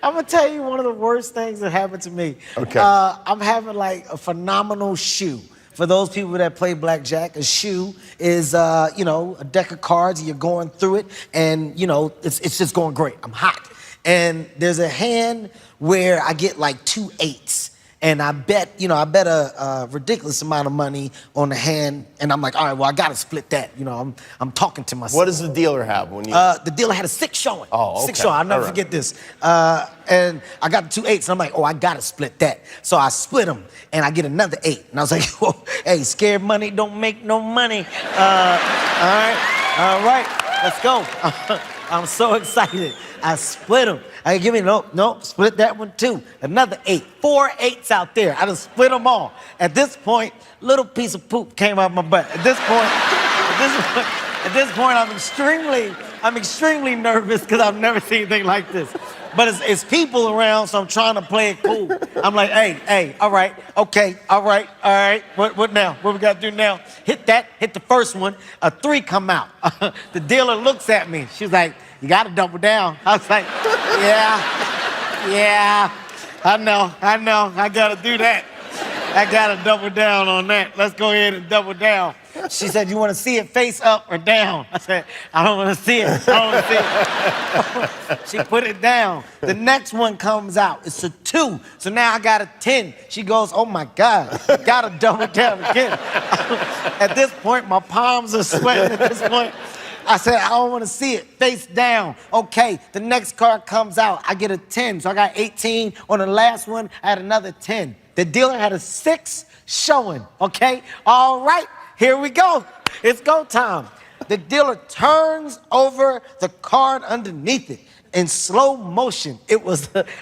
I'm gonna tell you one of the worst things that happened to me. Okay. I'm having like a phenomenal shoe. For those people that play blackjack, a shoe is, you know, a deck of cards, and you're going through it, and, you know, it's just going great. I'm hot. And there's a hand where I get like 2 8s. And I bet, you know, a ridiculous amount of money on the hand, and I'm like, all right, well, I gotta split that. You know, I'm talking to myself. What does the dealer have when you? The dealer had a 6 showing. Oh, okay. 6 showing. I'll never forget this. And I got the 2 8s, and I'm like, oh, I gotta split that. So I split them, and I get another 8. And I was like, whoa, hey, scared money don't make no money. All right, let's go. I'm so excited. I split them. I give me no, split that one too. Another 8, 4 8s out there. I just split them all. At this point, little piece of poop came out my butt. At this point, I'm extremely nervous because I've never seen anything like this. But it's people around, so I'm trying to play it cool. I'm like, hey, all right, okay, all right. What now? What we gotta do now? Hit the first one. A 3 come out. The dealer looks at me. She's like, you gotta double down. I was like, yeah, I know, I gotta do that. I gotta double down on that. Let's go ahead and double down. She said, you wanna see it face up or down? I said, I don't wanna see it, She put it down. The next one comes out, it's a 2. So now I got a 10. She goes, oh my God, gotta double down again. At this point, my palms are sweating at this point. I said, I don't want to see it. Face down. Okay, the next card comes out. I get a 10, so I got 18. On the last one, I had another 10. The dealer had a 6 showing, okay? All right, here we go. It's go time. The dealer turns over the card underneath it in slow motion.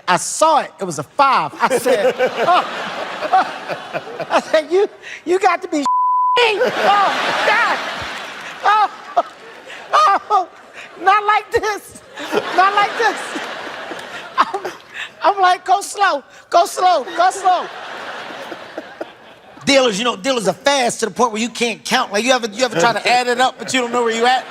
I saw it. It was a 5. I said, I said, you got to be Oh, God. Oh, not like this. Not like this. I'm like, go slow. Dealers, you know, dealers are fast to the point where you can't count. Like, you ever try to add it up, but you don't know where you're at?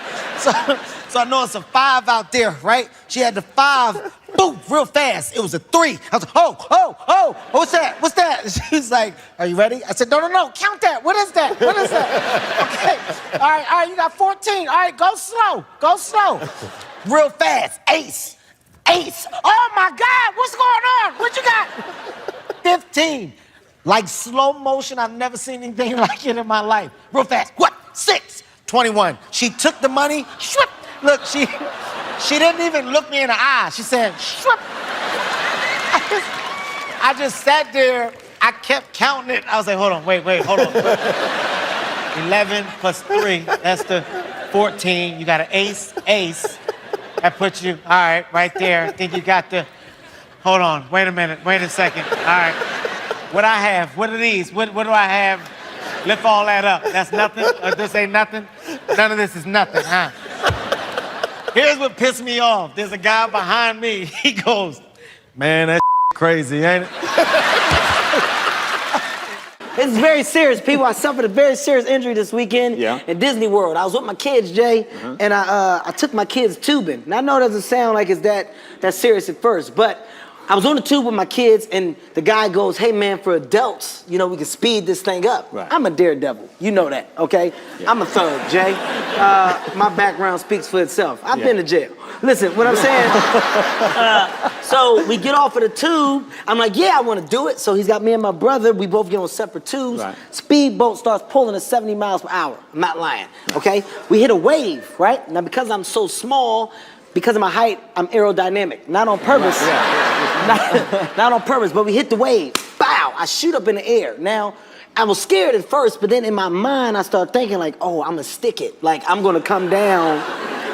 So I know it's a 5 out there, right? She had the 5, boom, real fast. It was a 3. I was like, oh, what's that? She's like, are you ready? I said, no, count that. What is that? Okay, all right, you got 14. All right, go slow. Real fast, ace. Oh my God, what's going on? What you got? 15. Like slow motion, I've never seen anything like it in my life. Real fast, what? 6. 21. She took the money, shwip. Look, she didn't even look me in the eye. She said, shwip. I just sat there. I kept counting it. I was like, hold on, wait, hold on. 11 plus 3, that's the 14. You got an ace. That puts you, all right, right there. I think you got the, hold on, wait a minute, wait a second. All right, what I have, what are these? What do I have? Lift all that up. That's nothing? This ain't nothing? None of this is nothing, huh? Here's what pissed me off. There's a guy behind me. He goes, man, that's crazy, ain't it? It's very serious, people. I suffered a very serious injury this weekend in Disney World. I was with my kids, Jay, and I took my kids tubing. And I know it doesn't sound like it's that serious at first, but I was on the tube with my kids, and the guy goes, hey, man, for adults, you know, we can speed this thing up. Right. I'm a daredevil. You know that, okay? Yeah. I'm a thug, Jay. My background speaks for itself. I've been to jail. Listen, what I'm saying, so we get off of the tube. I'm like, yeah, I want to do it. So he's got me and my brother. We both get on separate tubes. Right. Speedboat starts pulling at 70 miles per hour. I'm not lying, okay? We hit a wave, right? Now, because I'm so small, because of my height, I'm aerodynamic. Not on purpose. Not on purpose, but we hit the wave. Bow! I shoot up in the air. Now, I was scared at first, but then in my mind, I started thinking like, oh, I'm gonna stick it. Like, I'm gonna come down,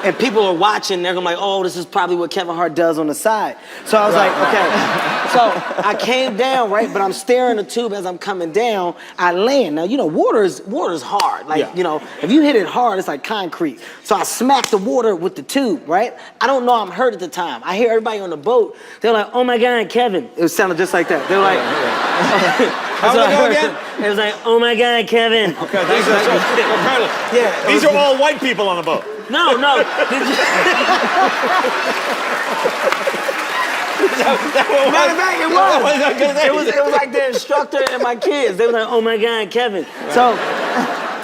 and people are watching. They're gonna be like, oh, this is probably what Kevin Hart does on the side. So I was like, okay. So I came down, right? But I'm staring the tube as I'm coming down. I land. Now, you know, water's hard. Like, you know, if you hit it hard, it's like concrete. So I smacked the water with the tube, right? I don't know I'm hurt at the time. I hear everybody on the boat. They're like, oh my God, Kevin. It sounded just like that. They're like, how did it go again? It was like, oh my God, Kevin. Okay, these are all white people on the boat. No. Matter of fact, it was like the instructor and my kids. They were like, oh my God, Kevin. So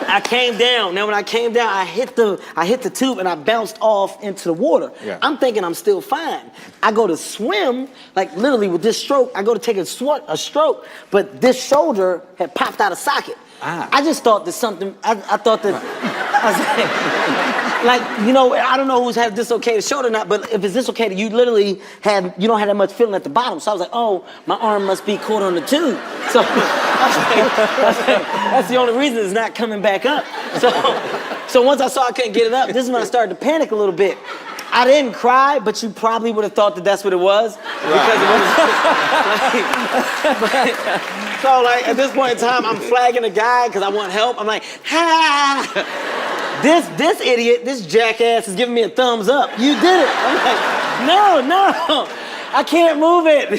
I came down. Now when I came down, I hit the tube and I bounced off into the water. Yeah. I'm thinking I'm still fine. I go to swim, like literally with this stroke, I go to take a stroke, but this shoulder had popped out of socket. I just thought that something, I thought that, I was like, you know, I don't know who's had dislocated shoulder or not, but if it's dislocated, you literally you don't have that much feeling at the bottom. So I was like, oh, my arm must be caught on the tube. So I was like, that's the only reason it's not coming back up. So once I saw I couldn't get it up, this is when I started to panic a little bit. I didn't cry, but you probably would have thought that that's what it was. Because it was so like at this point in time, I'm flagging a guy because I want help. I'm like, ha! This idiot, this jackass is giving me a thumbs up. You did it. I'm like, no, I can't move it.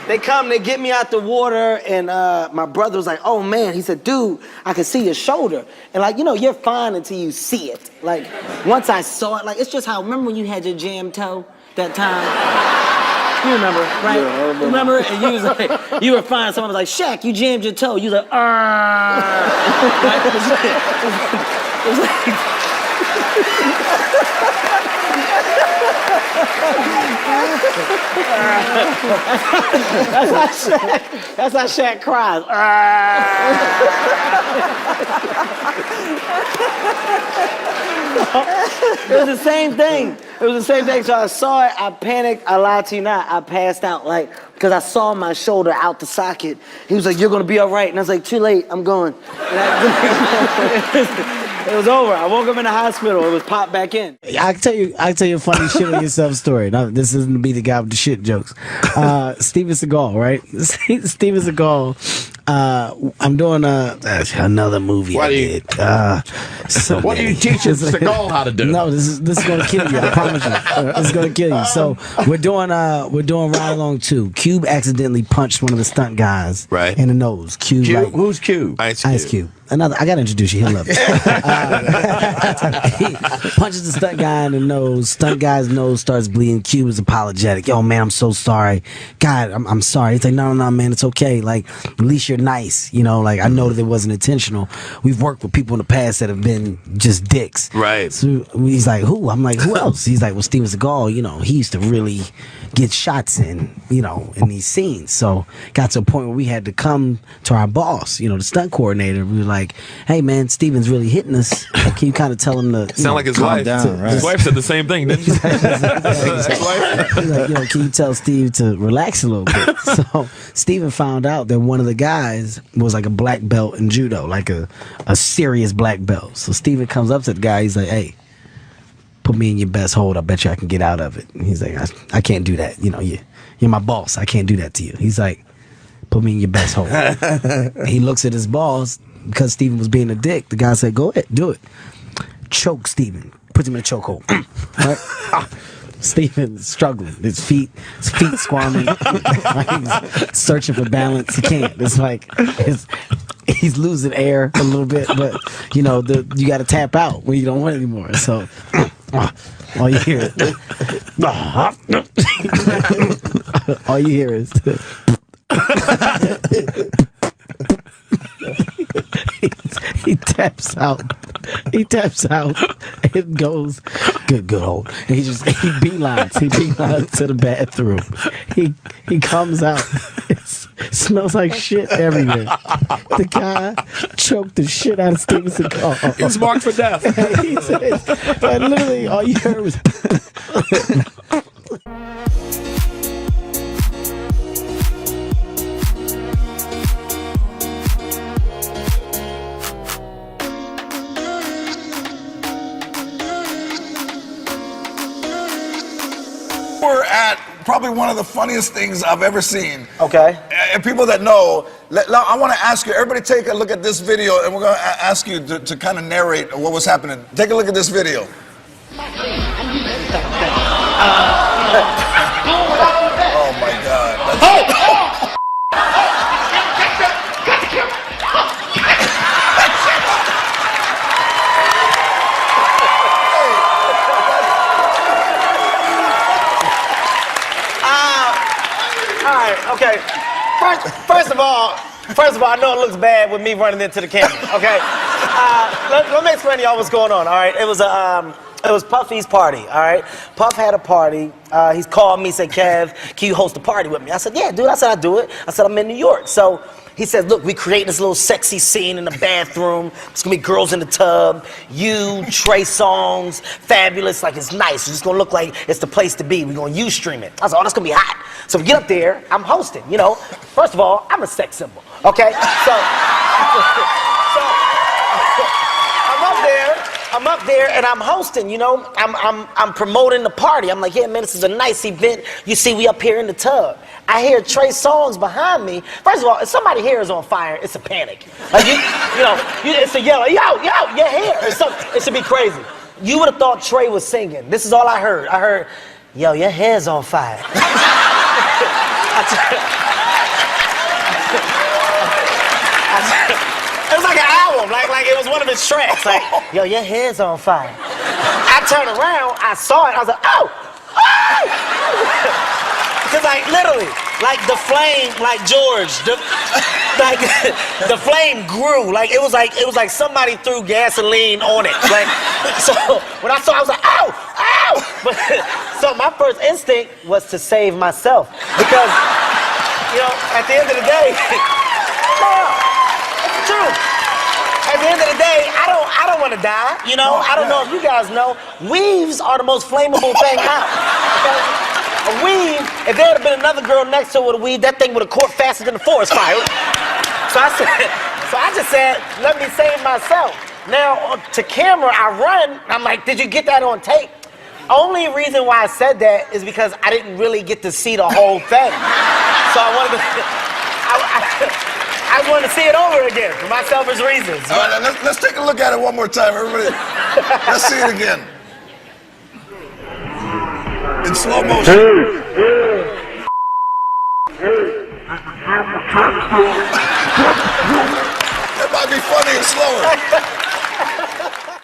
They come, they get me out the water, and my brother was like, oh man, he said, dude, I can see your shoulder. And like, you know, you're fine until you see it. Like, once I saw it, like, it's just how, remember when you had your jam toe that time? You remember, right? Yeah, I remember. And you was like, you were fine. Someone was like, Shaq, you jammed your toe. You was like, right? It was like, that's how Shaq cries. It was the same thing. So I saw it, I panicked, I lied to you not, I passed out, like, because I saw my shoulder out the socket. He was like, you're gonna be all right. And I was like, too late, I'm going. It was over. I woke up in the hospital. It was popped back in. I can tell you a funny shit on yourself story. Now, this isn't to be the guy with the shit jokes. Steven Seagal, right? Steven Seagal. I'm doing another movie. What do you teach Seagal how to do? No, this is gonna kill you. I promise you. It's gonna kill you. So we're doing Ride Along 2. Cube accidentally punched one of the stunt guys in the nose. Cube. Like, who's Cube? Ice Cube. I gotta introduce you. He'll love it. He punches the stunt guy in the nose. Stunt guy's nose starts bleeding. Cube is apologetic. Yo, man, I'm so sorry. God, I'm sorry. He's like, no, man, it's okay. Like, at least you're nice. You know, like, I know that it wasn't intentional. We've worked with people in the past that have been just dicks. Right. So he's like, who? I'm like, who else? He's like, well, Steven Seagal, you know, he used to really get shots in, you know, in these scenes. So got to a point where we had to come to our boss, you know, the stunt coordinator. We were like, hey man, Steven's really hitting us. Can you kind of tell him to sound like his wife? His wife said the same thing, didn't she? He's like, yo, can you tell Steve to relax a little bit? So Steven found out that one of the guys was like a black belt in judo, like a serious black belt. So Steven comes up to the guy. He's like, hey, put me in your best hold. I bet you I can get out of it. And he's like, I can't do that. You know, you're my boss. I can't do that to you. He's like, put me in your best hold. And he looks at his boss because Steven was being a dick. The guy said, go ahead, do it. Choke Steven. Puts him in a chokehold. Right? Steven's struggling. His feet squirming. He's searching for balance. He can't. It's like he's losing air a little bit, but you know, you got to tap out when you don't want it anymore. So all you hear is he taps out and goes good hold, and he beelines to the bathroom. He comes out, it smells like shit everywhere. The guy choked the shit out of Steven Seagal. He's marked for death. And literally all you heard was we're at probably one of the funniest things I've ever seen. Okay. And people that know, I want to ask you, everybody take a look at this video, and we're going to ask you to kind of narrate what was happening. Take a look at this video. Oh my God. right, okay. First of all, I know it looks bad with me running into the camera, okay? Let me explain to y'all what's going on, all right? It was Puffy's party, all right? Puff had a party. He's called me, said, Kev, can you host a party with me? I said, yeah, dude. I said, I'll do it. I said, I'm in New York. So he said, look, we creating this little sexy scene in the bathroom. It's gonna be girls in the tub, you, Trey Songz, Fabulous, like it's nice. It's just gonna look like it's the place to be. We're gonna Ustream it. I said, oh, that's gonna be hot. So we get up there, I'm hosting, you know. First of all, I'm a sex symbol, okay? So I'm up there and I'm hosting, you know. I'm promoting the party. I'm like, yeah, man, this is a nice event. You see, we up here in the tub. I hear Trey Songz behind me. First of all, if somebody's hair is on fire, it's a panic. Like it's a yell, yo, your hair. It should be crazy. You would have thought Trey was singing. This is all I heard. I heard, yo, your hair's on fire. It was like an album, like it was one of his tracks. Like, yo, your hair's on fire. I turned around, I saw it, I was like, oh! Because like literally, like the flame, like George, the flame grew. Like it was like somebody threw gasoline on it. Like so when I saw it, I was like, ow, ow! But, so my first instinct was to save myself. Because, you know, at the end of the day, true. At the end of the day, I don't want to die. You know, I don't know if you guys know, weaves are the most flammable thing out. Okay? A weave, if there had been another girl next to her with a weave, that thing would have caught faster than the forest fire. So I just said, let me save myself. Now to camera, I run. I'm like, did you get that on tape? Only reason why I said that is because I didn't really get to see the whole thing. So I wanted to see it over again for my selfish reasons. All right, let's take a look at it one more time, everybody. Let's see it again. In slow motion. That might be funny and slower.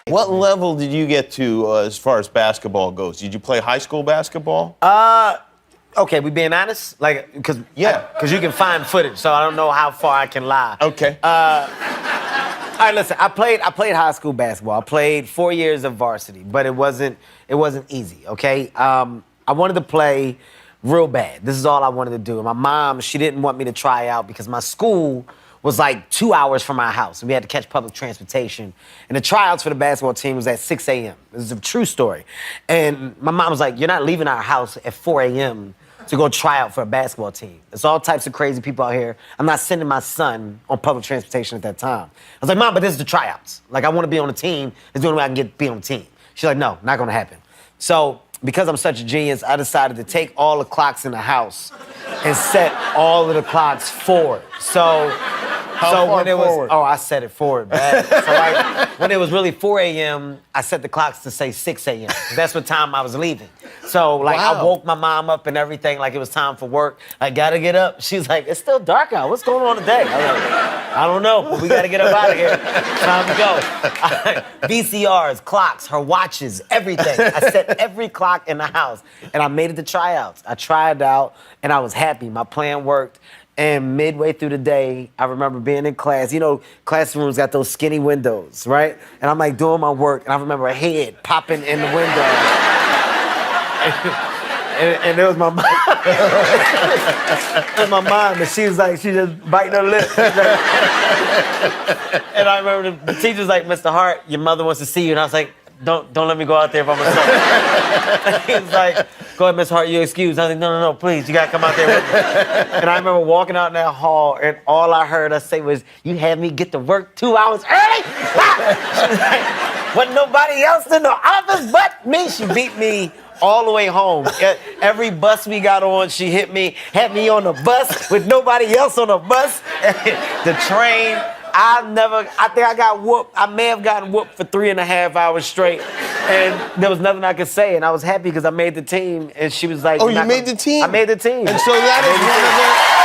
What level did you get to as far as basketball goes? Did you play high school basketball? Okay, we being honest? Like, because you can find footage, so I don't know how far I can lie. Okay. All right, listen, I played high school basketball. I played 4 years of varsity, but it wasn't easy, okay? I wanted to play real bad. This is all I wanted to do. And my mom, she didn't want me to try out because my school was like 2 hours from my house, and we had to catch public transportation. And the tryouts for the basketball team was at 6 a.m. This is a true story. And my mom was like, you're not leaving our house at 4 a.m. to go try out for a basketball team. There's all types of crazy people out here. I'm not sending my son on public transportation at that time. I was like, Mom, but this is the tryouts. Like, I want to be on the team. It's the only way I can be on the team. She's like, no, not going to happen. So because I'm such a genius, I decided to take all the clocks in the house and set all of the clocks forward. So when it was, I set it forward, bad. So like, when it was really 4 a.m., I set the clocks to say 6 a.m. That's what time I was leaving. So like, I woke my mom up and everything, like it was time for work. I gotta get up. She's like, it's still dark out. What's going on today? I was like, I don't know, but we gotta get up out of here. Time to go. VCRs, clocks, her watches, everything. I set every clock in the house, and I made it to tryouts. I tried out, and I was happy. My plan worked. And midway through the day, I remember being in class. You know, classrooms got those skinny windows, right? And I'm like doing my work, and I remember a head popping in the window. and it was my mom. It was my mom, and she was like, she just biting her lip. And I remember the teacher's like, Mr. Hart, your mother wants to see you. And I was like, don't let me go out there by myself. He was like, go ahead, Miss Hart, you're excused. I was like, no, please, you gotta come out there with me. And I remember walking out in that hall, and all I heard her say was, you had me get to work 2 hours early? Wasn't nobody else in the office but me. She beat me all the way home. Every bus we got on, she had me on the bus with nobody else on the bus. The train. I think I got whooped. I may have gotten whooped for 3.5 hours straight. And there was nothing I could say. And I was happy because I made the team. And she was like, oh, you made the team? I made the team. And so that is one of the...